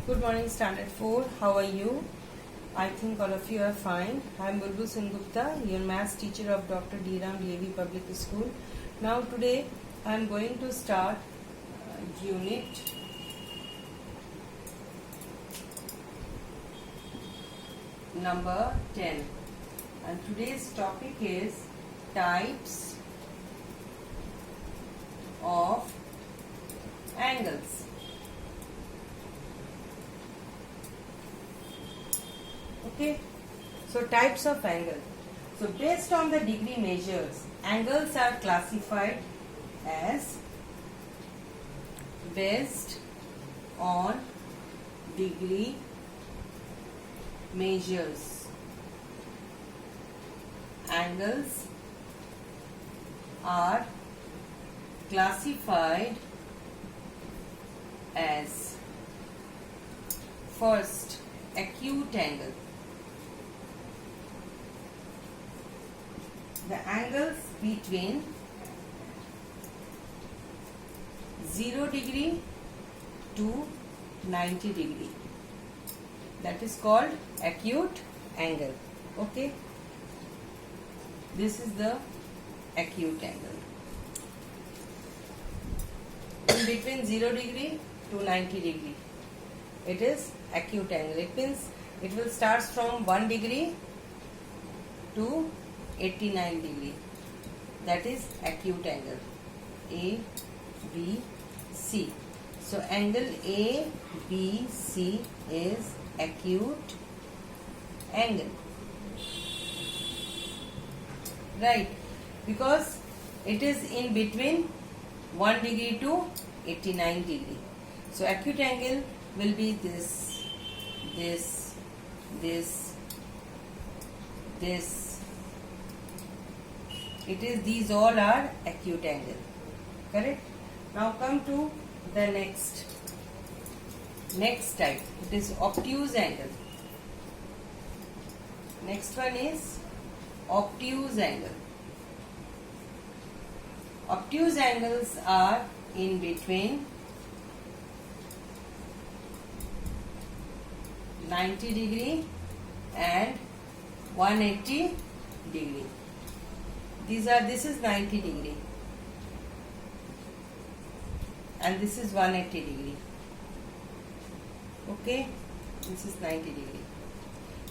Good morning, Standard 4. How are you? I think all of you are fine. I am Bulbul Sengupta, your maths teacher of Dr. D. Ram DAV Public School. Now today I am going to start unit number 10. And today's topic is types of angles. Okay, so types of angle. So based on the degree measures, angles are classified as based on degree measures. Angles are classified as first acute angle. The angles between 0 degree to 90 degree, that is called acute angle. Okay, this is the acute angle. In between 0 degree to 90 degree, it is acute angle. It means it will start from 1 degree to 89 degree, that is acute angle A, B, C. So angle A, B, C is acute angle, right? Because it is in between 1 degree to 89 degree. So acute angle will be this, this, this, this. It is, these all are acute angle, correct? Now come to the next type. It is obtuse angle. Next one is obtuse angle. Obtuse angles are in between 90 degree and 180 degree. This is 90 degree and this is 180 degree. Okay, this is 90 degree.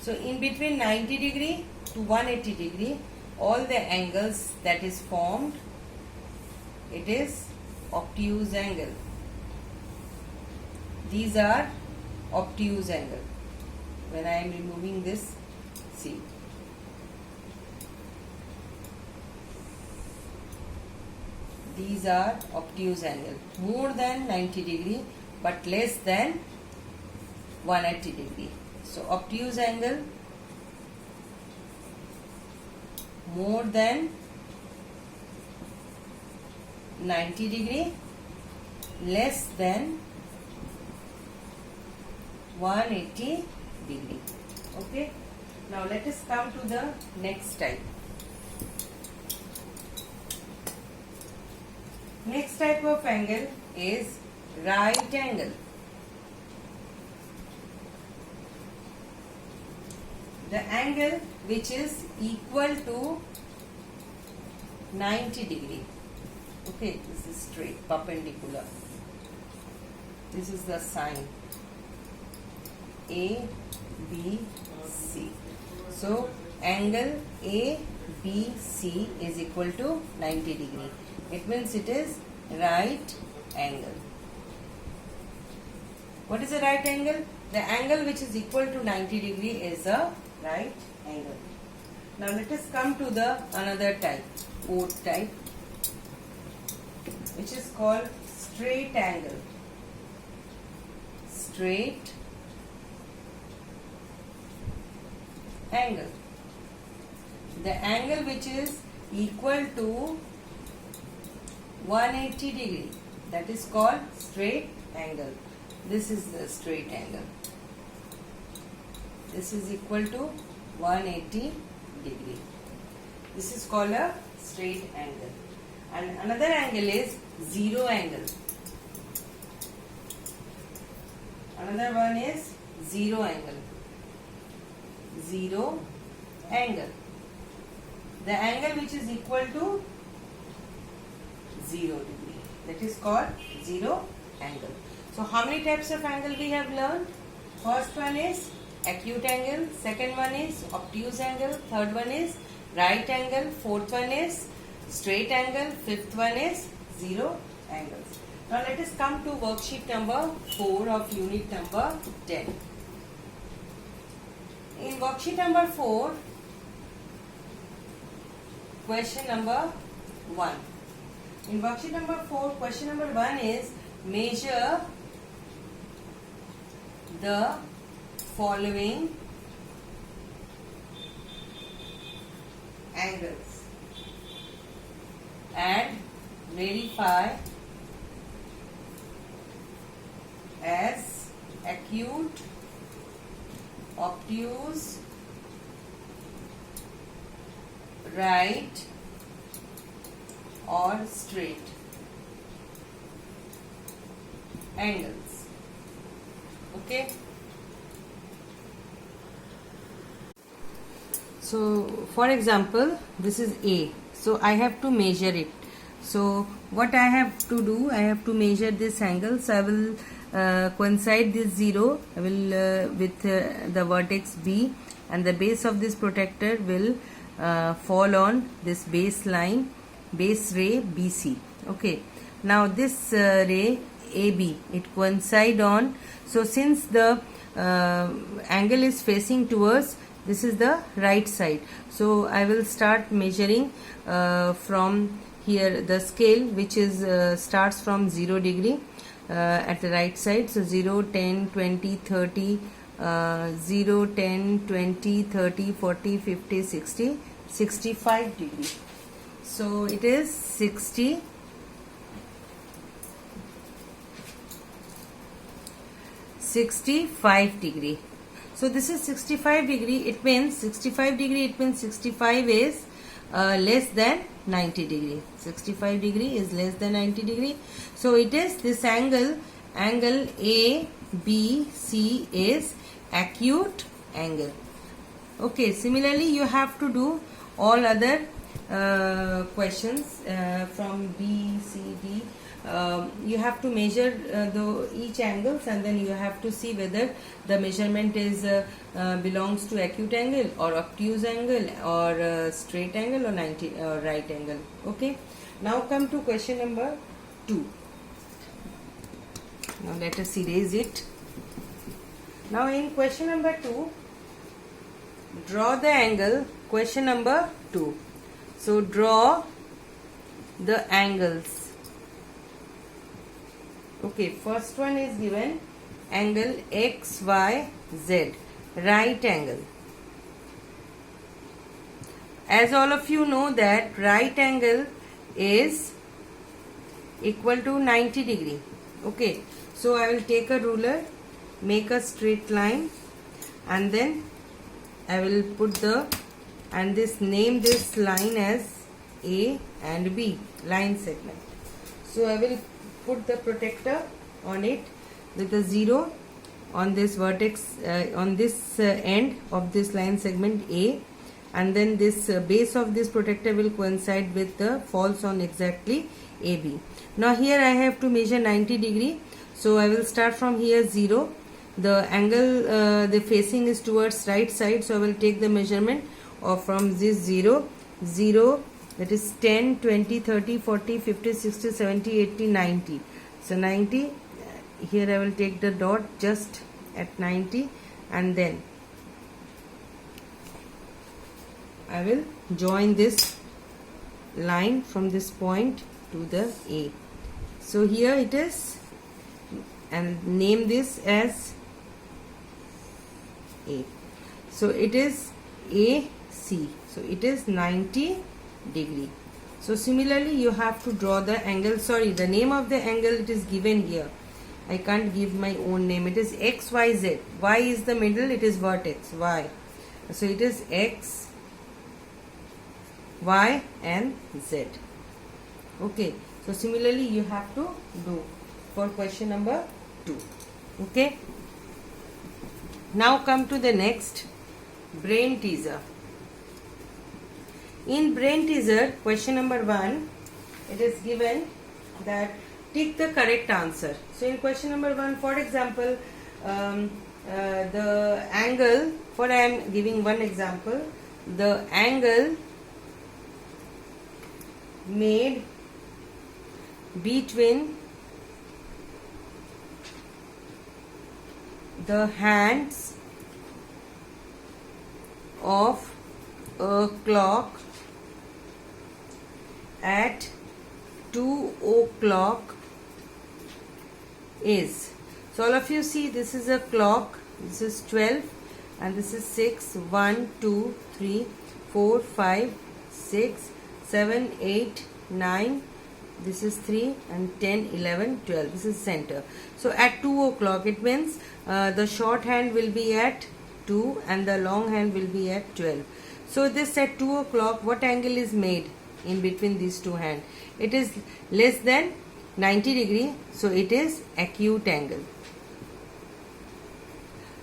So in between 90 degree to 180 degree, all the angles that is formed, it is obtuse angle. These are obtuse angle. When I am removing this, see. These are obtuse angle, more than 90 degree but less than 180 degree. So obtuse angle more than 90 degree, less than 180 degree. Okay, now let us come to the next type. Next type of angle is right angle. The angle which is equal to 90 degree. Okay, this is straight, perpendicular. This is the sign A, B, C. So angle A, B, C is equal to 90 degree. It means it is right angle. What is a right angle? The angle which is equal to 90 degree is a right angle. Now let us come to the another type, fourth type, which is called straight angle. Straight angle. The angle which is equal to 180 degree, that is called straight angle. This is the straight angle. This is equal to 180 degree. This is called a straight angle. And another angle is zero angle. Another one is zero angle. Zero angle. The angle which is equal to 0 degree. That is called zero angle. So how many types of angle we have learned? First one is acute angle. Second one is obtuse angle. Third one is right angle. Fourth one is straight angle. Fifth one is zero angles. Now let us come to worksheet number 4 of unit number 10. In worksheet number 4, question number 1. In worksheet number 4, question number 1 is measure the following angles and verify as acute, obtuse, right or straight angles. Okay. So for example, this is A. So I have to measure it. So what I have to do, I have to measure this angle. So I will coincide this 0. I will with the vertex B, and the base of this protector will fall on this base line, base ray BC. Okay. Now this ray AB, it coincide on. So since the angle is facing towards, this is the right side. So I will start measuring from here the scale, which is starts from 0 degree at the right side. So 0, 10, 20, 30, 0, 10, 20, 30, 40, 50, 60, 65 degree. So it is 65 degree. So this is 65 degree. It means 65 degree. It means 65 is less than 90 degree. 65 degree is less than 90 degree. So it is this angle ABC is acute angle. Okay. Similarly, you have to do all other questions from B, C, D. You have to measure each angles, and then you have to see whether the measurement is belongs to acute angle or obtuse angle or straight angle or 90 or right angle. Okay. Now come to question number 2. Now let us erase it. Now in question number 2, draw the angle. Question number 2. So draw the angles. Okay, first one is given angle XYZ, right angle. As all of you know that right angle is equal to 90 degree. Okay, so I will take a ruler, make a straight line, and then I will put name this line as A and B, line segment. So I will put the protector on it with a 0 on this vertex, on this end of this line segment A, and then this base of this protector will coincide with the falls on exactly AB. Now here I have to measure 90 degree. So I will start from here 0. The angle the facing is towards right side. So I will take the measurement of from this 0, that is 10, 20, 30, 40, 50, 60, 70, 80, 90. So 90, here I will take the dot just at 90, and then I will join this line from this point to the A. So here it is, and name this as A. So it is AC. So it is 90 degree. So similarly you have to draw the angle. Sorry, the name of the angle it is given here. I can't give my own name. It is XYZ. Y is the middle. It is vertex Y. So it is X, Y and Z. Okay. So similarly you have to do for question number 2. Okay. Now come to the next, brain teaser. In brain teaser, question number 1, it is given that tick the correct answer. So in question number 1, for example, the angle, for I am giving one example, the angle made between the hands of a clock at 2 o'clock is. So all of you see, this is a clock, this is 12 and this is 6, 1, 2, 3, 4, 5, 6, 7, 8, 9, this is 3 and 10, 11, 12, this is center. So at 2 o'clock it means the short hand will be at 2 and the long hand will be at 12. So this at 2 o'clock, what angle is made in between these two hands? It is less than 90 degree, so it is acute angle.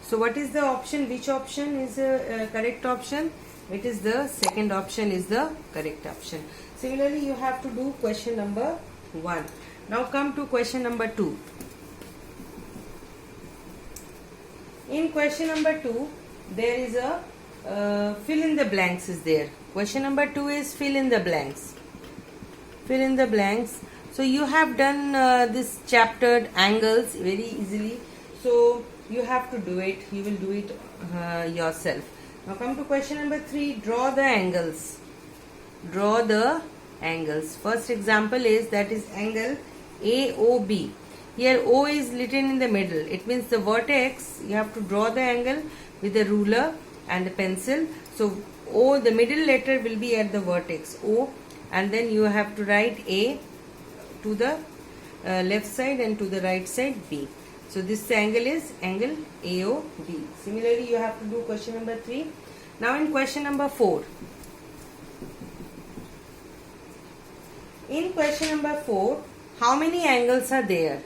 So what is the option? Which option is the correct option? It is the second option is the correct option. Similarly, you have to do question number 1. Now come to question number 2. In question number 2, there is a fill in the blanks is there. Question number 2 is fill in the blanks. Fill in the blanks. So you have done this chaptered angles very easily. So you have to do it. You will do it yourself. Now come to question number 3. Draw the angles. Draw the angles. First example is, that is angle AOB. Here O is written in the middle. It means the vertex, you have to draw the angle with a ruler and a pencil. So O, the middle letter will be at the vertex O, and then you have to write A to the left side and to the right side B. So this angle is angle AOB. Similarly, you have to do question number 3. Now in question number 4. In question number 4, how many angles are there?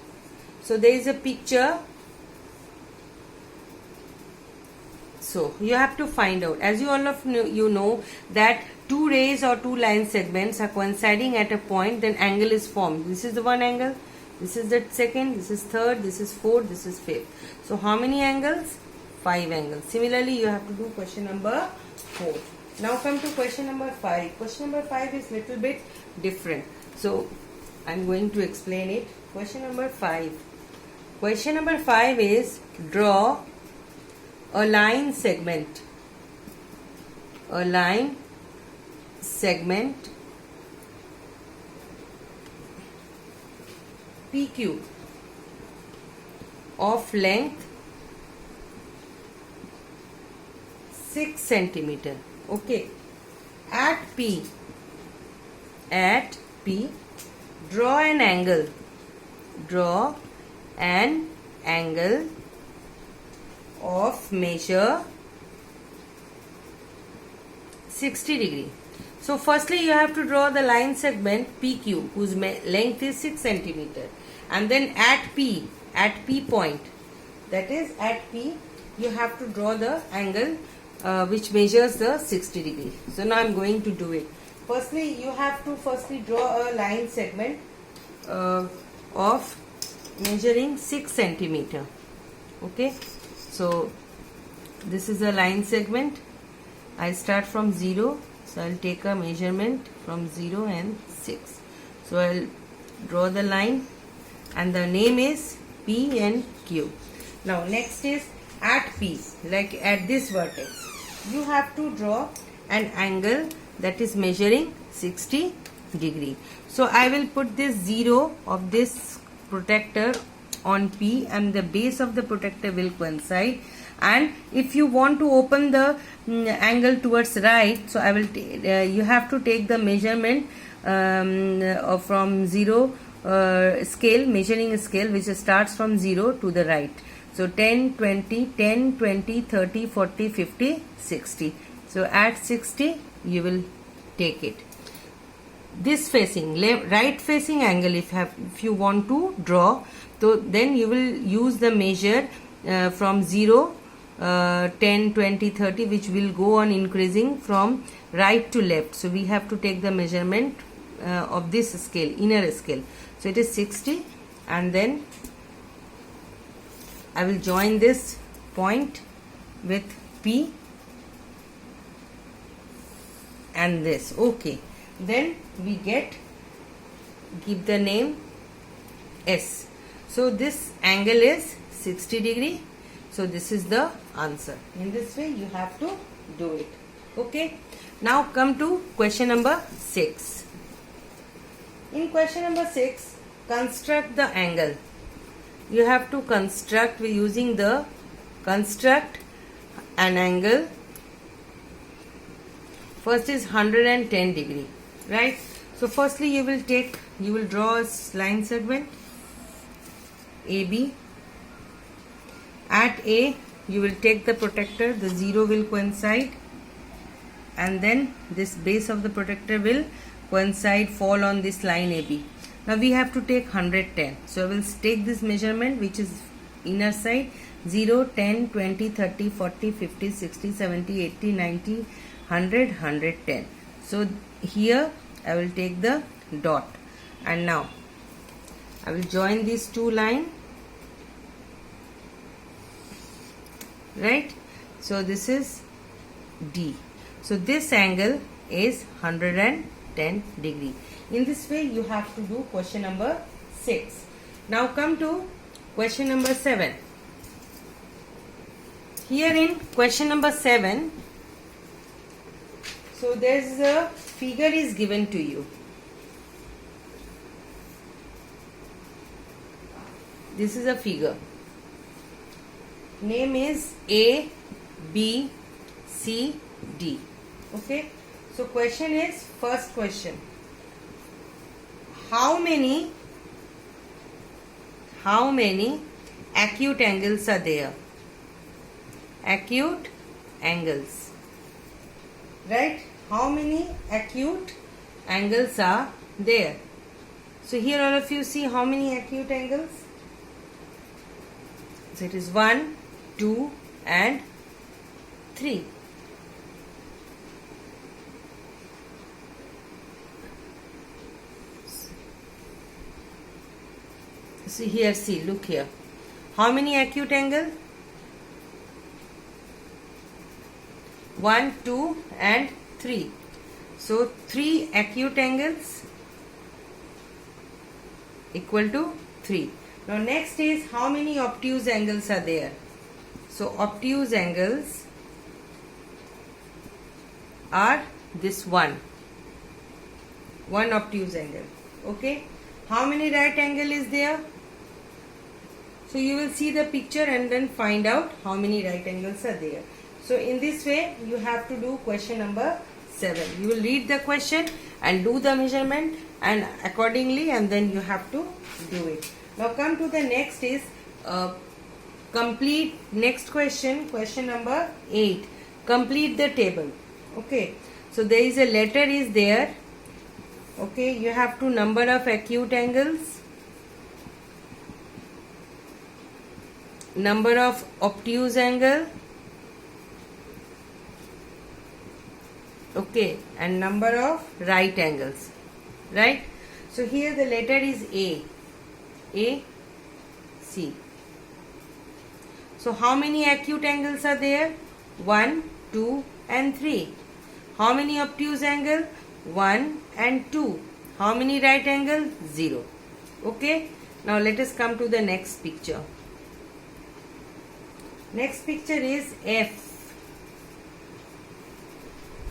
So there is a picture. So you have to find out. As you all of you know that two rays or two line segments are coinciding at a point, then angle is formed. This is the one angle. This is the second, this is third, this is fourth, this is fifth. So how many angles? 5 angles. Similarly, you have to do question number 4. Now come to question number 5. Question number 5 is little bit different. So I am going to explain it. Question number 5. Question number 5 is, draw a line segment. A line segment PQ of length 6 centimeter. Okay. At P, draw an angle. Draw an angle of measure 60 degree. So firstly you have to draw the line segment PQ whose length is 6 centimeter, and then at P point, that is at P, you have to draw the angle which measures the 60 degree. So now I am going to do it. Firstly you have to draw a line segment of measuring 6 centimeter. Okay, so this is a line segment. I start from 0, so I'll take a measurement from 0 and 6. So I'll draw the line and the name is P and Q. Now next is at P, like at this vertex, you have to draw an angle that is measuring 60 degree. So I will put this 0 of this protector on P and the base of the protector will coincide. And if you want to open the angle towards right, so I will you have to take the measurement from 0 scale, measuring scale, which starts from 0 to the right. So 10, 20, 10, 20, 30, 40, 50, 60. So at 60 you will take it. This facing, right facing angle, if you want to draw, so then you will use the measure from 0 10, 20, 30, which will go on increasing from right to left. So we have to take the measurement of this scale, inner scale. So it is 60, and then I will join this point with P and this. Okay, then we give the name S. So this angle is 60 degree. So this is the answer. In this way you have to do it. Okay. Now come to question number 6. In question number 6, construct the angle. You have to construct using the construct an angle. First is 110 degree, right? So firstly you will draw a line segment AB. At A you will take the protector, the 0 will coincide, and then this base of the protector will coincide, fall on this line AB. Now we have to take 110. So I will take this measurement, which is inner side, 0, 10, 20, 30, 40, 50, 60, 70, 80, 90, 100, 110. So here I will take the dot, and now I will join these two lines, right? So this is D. So this angle is 110 degree. In this way you have to do question number 6. Now come to question number 7. Here in question number 7, so there is a figure is given to you. This is a figure. Name is A, B, C, D. Okay. So question is, first question. How many acute angles are there? Acute angles. Right? How many acute angles are there? So here all of you see how many acute angles? So it is 1, 2 and 3. So here, see, look here. How many acute angles? 1, 2 and 3. So 3 acute angles equal to 3. Now next is, how many obtuse angles are there? So obtuse angles are this one obtuse angle. Okay. How many right angle is there? So you will see the picture and then find out how many right angles are there. So in this way you have to do question number 7. You will read the question and do the measurement and accordingly, and then you have to do it. Now come to the next is complete next question, question number 8. Complete the table. Okay. So there is a letter is there. Okay. You have to number of acute angles, number of obtuse angle, okay, and number of right angles, right? So here the letter is A, C. So how many acute angles are there? 1, 2 and 3. How many obtuse angle? 1 and 2. How many right angle? 0. Okay. Now let us come to the next picture. Next picture is F.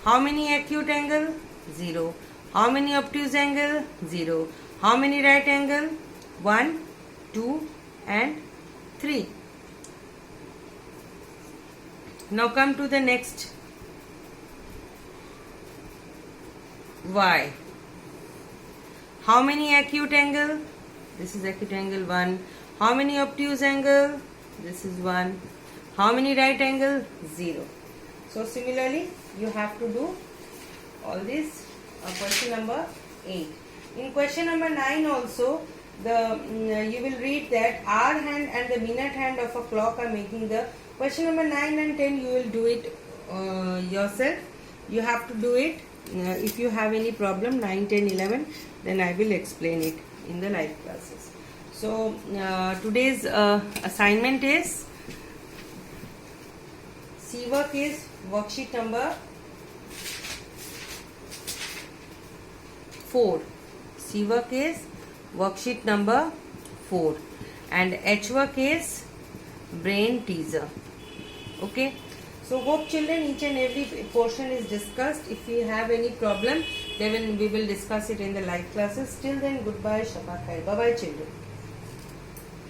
How many acute angle? 0. How many obtuse angle? 0. How many right angle? 1, 2 and 3. Now come to the next. Y. How many acute angle? This is acute angle 1. How many obtuse angle? This is 1. How many right angle? 0. So similarly you have to do all this question number 8. In question number 9 also you will read that hour hand and the minute hand of a clock are making the question number 9 and 10. You will do it yourself. You have to do it. If you have any problem 9, 10, 11, then I will explain it in the live classes. So today's assignment is C work is worksheet number 4. C work is worksheet number 4 and H work is brain teaser. Okay, so hope children each and every portion is discussed. If you have any problem, then we will discuss it in the live classes. Till then, goodbye, Shabbat Khair. Bye bye children.